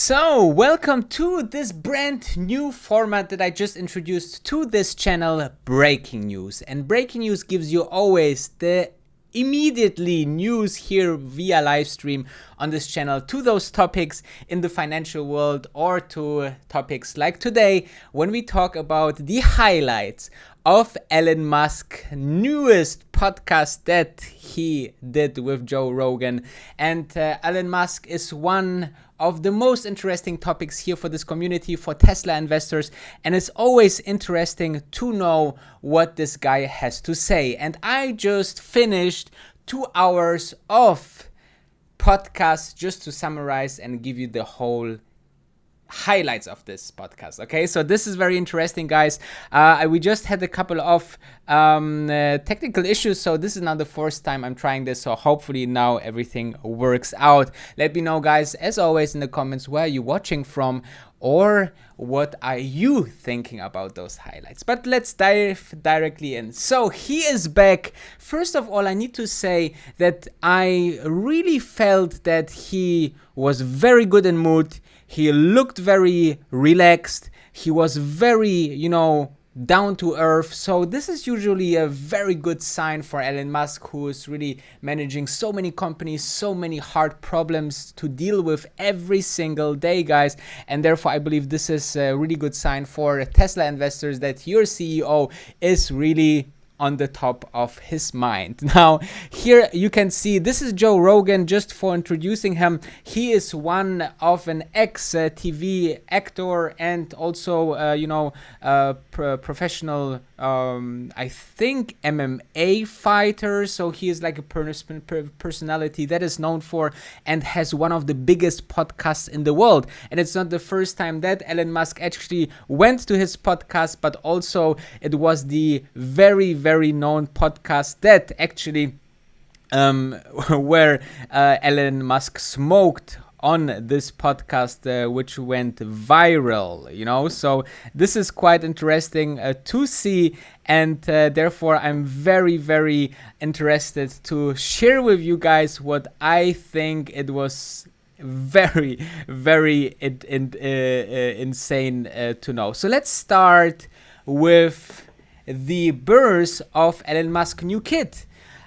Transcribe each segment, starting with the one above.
So, welcome to this brand new format that I just introduced to this channel, Breaking News. And Breaking News gives you always the immediately news here via live stream on this channel to those topics in the financial world or to topics like today when we talk about the highlights of Elon Musk's newest podcast that he did with Joe Rogan. And Elon Musk is one of the most interesting topics here for this community, for Tesla investors, and it's always interesting to know what this guy has to say. And I just finished 2 hours of podcast just to summarize and give you the whole highlights of this podcast. Okay, so this is very interesting, guys. We just had a couple of technical issues, so this is now the first time I'm trying this, so hopefully now everything works out. Let me know, guys, as always, in the comments where you're watching from or what are you thinking about those highlights. But let's dive directly in. So he is back. First of all, I need to say that I really felt that he was very good in mood. He looked very relaxed. He was very, down to earth. So this is usually a very good sign for Elon Musk, who is really managing so many companies, so many hard problems to deal with every single day, guys. And therefore, I believe this is a really good sign for Tesla investors that your CEO is really on the top of his mind. Now, here you can see this is Joe Rogan. Just for introducing him, he is one of an ex-TV actor and also, professional, I think MMA fighter. So he is like a personality that is known for and has one of the biggest podcasts in the world. And it's not the first time that Elon Musk actually went to his podcast, but also it was the very known podcast that actually where Elon Musk smoked on this podcast, which went viral, so this is quite interesting to see, and therefore I'm very interested to share with you guys what I think. It was very insane to know. So let's start with the birth of Elon Musk's new kid.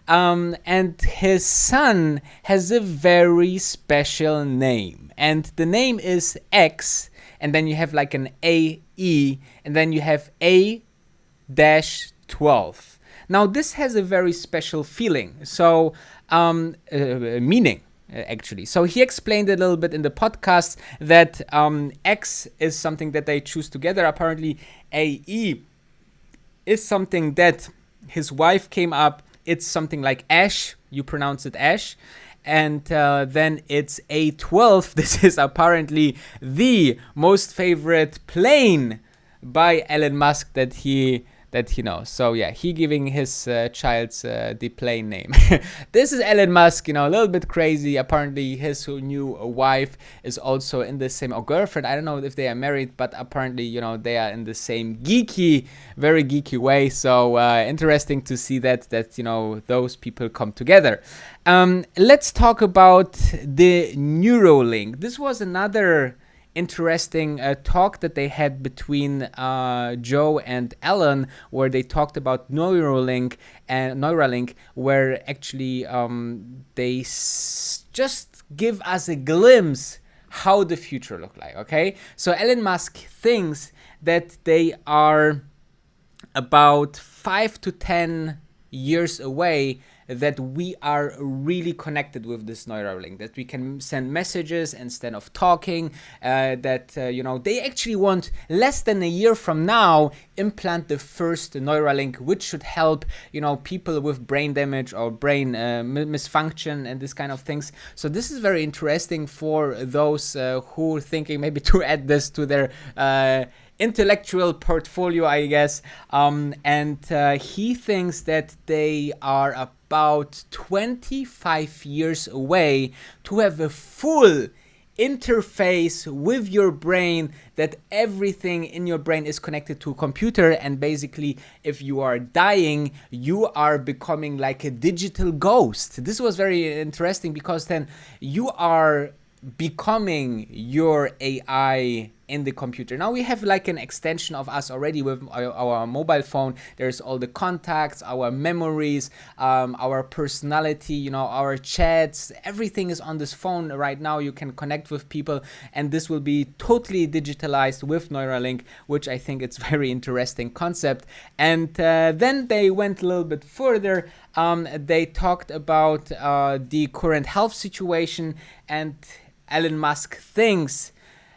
And his son has a very special name. And the name is X, and then you have like an AE, and then you have A-12. Now, this has a very special feeling. So, meaning. Actually. So he explained a little bit in the podcast that X is something that they choose together. Apparently, AE is something that his wife came up. It's something like Ash. You pronounce it Ash. And then it's A12. This is apparently the most favorite plane by Elon Musk that he knows. So yeah, he giving his child's the plane name. This is Elon Musk, a little bit crazy. Apparently his new wife is also in the same, or girlfriend, I don't know if they are married, but apparently, they are in the same very geeky way. So interesting to see that those people come together. Let's talk about the Neuralink. This was another interesting talk that they had between Joe and Elon, where they talked about Neuralink, where actually they just give us a glimpse how the future look like. Okay, so Elon Musk thinks that they are about 5 to 10 years away, that we are really connected with this Neuralink, that we can send messages instead of talking, that they actually want less than a year from now implant the first Neuralink, which should help people with brain damage or brain misfunction and this kind of things. So this is very interesting for those who are thinking maybe to add this to their intellectual portfolio, I guess. And he thinks that they are about 25 years away to have a full interface with your brain, that everything in your brain is connected to a computer, and basically if you are dying, you are becoming like a digital ghost. This was very interesting because then you are becoming your AI in the computer. Now we have like an extension of us already with our mobile phone. There's all the contacts, our memories, our personality, you know, our chats, everything is on this phone right now. You can connect with people, and this will be totally digitalized with Neuralink, which I think it's very interesting concept. And then they went a little bit further. They talked about the current health situation, and Elon Musk thinks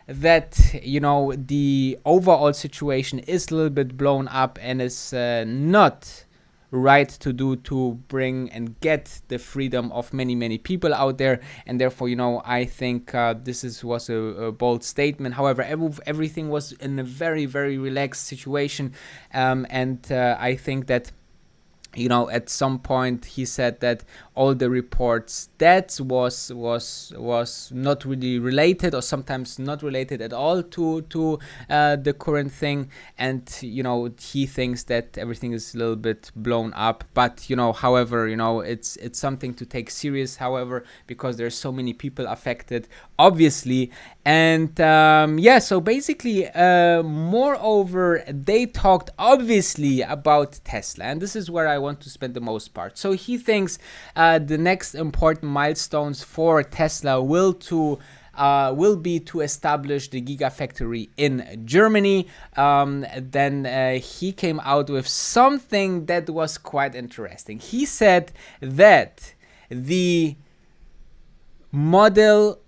that, you know, the overall situation is a little bit blown up and is not right to do to bring and get the freedom of many people out there. And therefore, you know, I think this was a bold statement. However, everything was in a very relaxed situation, and I think that, you know, at some point he said that all the reports that was not really related, or sometimes not related at all to the current thing. And, you know, he thinks that everything is a little bit blown up. But, you know, however, you know, it's something to take serious, however, because there's so many people affected, obviously. And yeah, so basically, moreover, they talked obviously about Tesla, and this is where I want to spend the most part. So he thinks the next important milestones for Tesla will be to establish the Gigafactory in Germany. Then he came out with something that was quite interesting. He said that the Model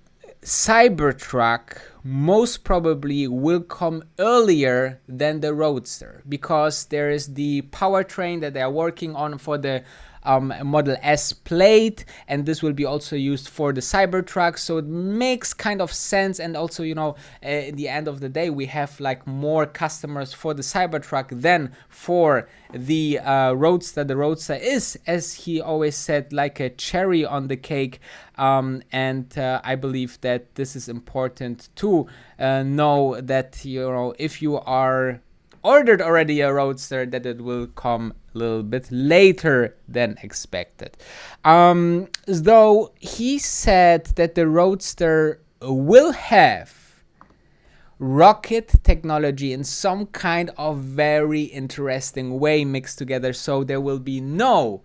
Cybertruck most probably will come earlier than the Roadster, because there is the powertrain that they are working on for the Model S plate, and this will be also used for the Cybertruck. So it makes kind of sense. And also, you know, in the end of the day, we have like more customers for the Cybertruck than for the Roadster. The Roadster is, as he always said, like a cherry on the cake. And I believe that this is important to know that, you know, if you are ordered already a Roadster, that it will come a little bit later than expected. Though he said that the Roadster will have rocket technology in some kind of very interesting way mixed together, so there will be no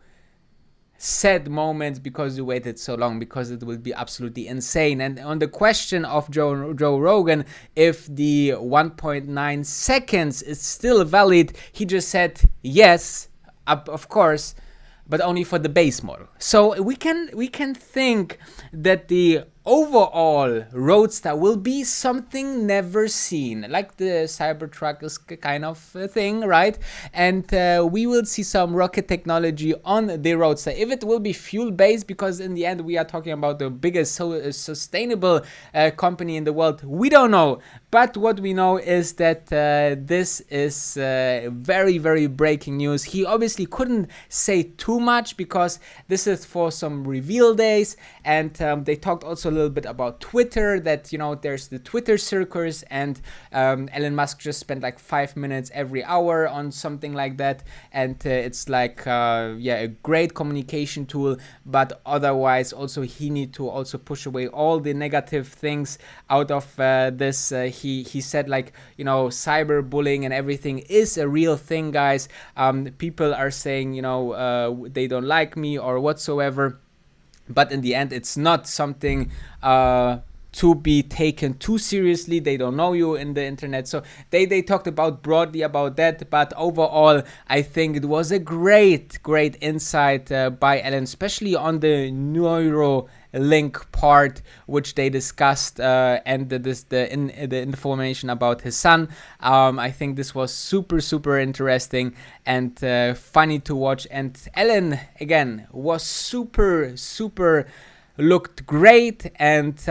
sad moments because you waited so long, because it will be absolutely insane. And on the question of Joe Rogan if the 1.9 seconds is still valid, he just said yes, of course, but only for the base model. So we can think that the overall Roadster will be something never seen, like the Cybertruck is kind of a thing, right? And we will see some rocket technology on the Roadster. If it will be fuel based, because in the end we are talking about the biggest sustainable company in the world, we don't know. But what we know is that this is very breaking news. He obviously couldn't say too much because this is for some reveal days, and they talked also a little bit about Twitter, that, you know, there's the Twitter circus, and Elon Musk just spent like 5 minutes every hour on something like that, and it's like yeah, a great communication tool. But otherwise also he need to also push away all the negative things out of this. He said, like, you know, cyberbullying and everything is a real thing, guys. People are saying, you know, they don't like me or whatsoever, but in the end it's not something to be taken too seriously. They don't know you in the internet. So they talked about broadly about that, but overall I think it was a great insight by Elon, especially on the Neuralink part, which they discussed, and the information about his son. I think this was super interesting and funny to watch. And Elon again was super looked great, and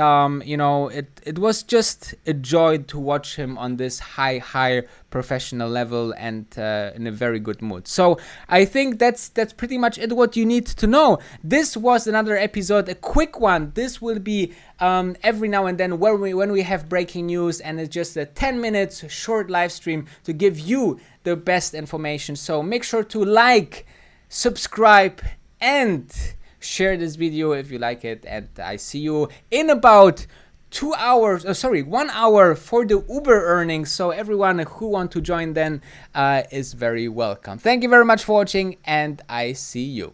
you know, it was just a joy to watch him on this high professional level, and in a very good mood. So I think that's pretty much it, what you need to know. This was another episode, a quick one. This will be every now and then when we have breaking news, and it's just a 10 minutes short live stream to give you the best information. So make sure to like, subscribe, and share this video if you like it, and I see you in about 1 hour for the Uber earnings. So everyone who want to join then is very welcome. Thank you very much for watching, and I see you.